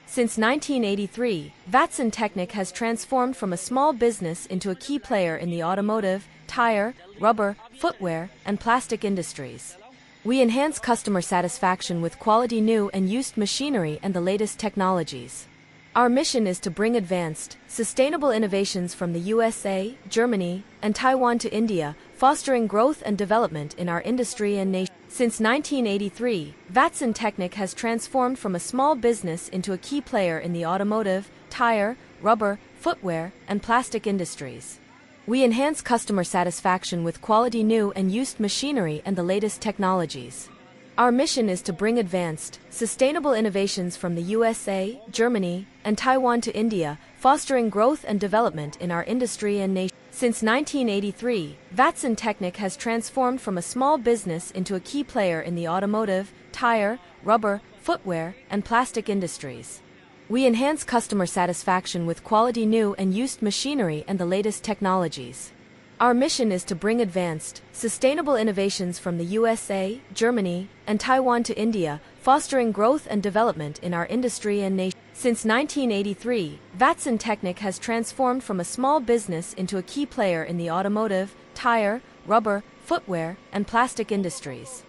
Since 1983, Vatsn Tecnic has transformed from a small business into a key player in the automotive, tire, rubber, footwear, and plastic industries. We enhance customer satisfaction with quality new and used machinery and the latest technologies. Our mission is to bring advanced, sustainable innovations from the USA, Germany, and Taiwan to India, fostering growth and development in our industry and nation. Since 1983, Vatsn Tecnic has transformed from a small business into a key player in the automotive, tire, rubber, footwear, and plastic industries. We enhance customer satisfaction with quality new and used machinery and the latest technologies. Our mission is to bring advanced, sustainable innovations from the USA, Germany, and Taiwan to India, fostering growth and development in our industry and nation. Since 1983, Vatsn Tecnic has transformed from a small business into a key player in the automotive, tire, rubber, footwear, and plastic industries. We enhance customer satisfaction with quality new and used machinery and the latest technologies. Our mission is to bring advanced, sustainable innovations from the USA, Germany, and Taiwan to India, fostering growth and development in our industry and nation. Since 1983, Vatsn Tecnic has transformed from a small business into a key player in the automotive, tire, rubber, footwear, and plastic industries.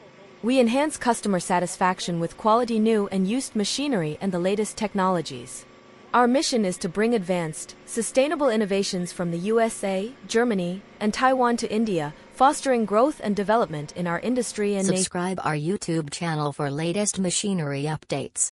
We enhance customer satisfaction with quality new and used machinery and the latest technologies. Our mission is to bring advanced, sustainable innovations from the USA, Germany, and Taiwan to India, fostering growth and development in our industry and nation. Subscribe our YouTube channel for latest machinery updates.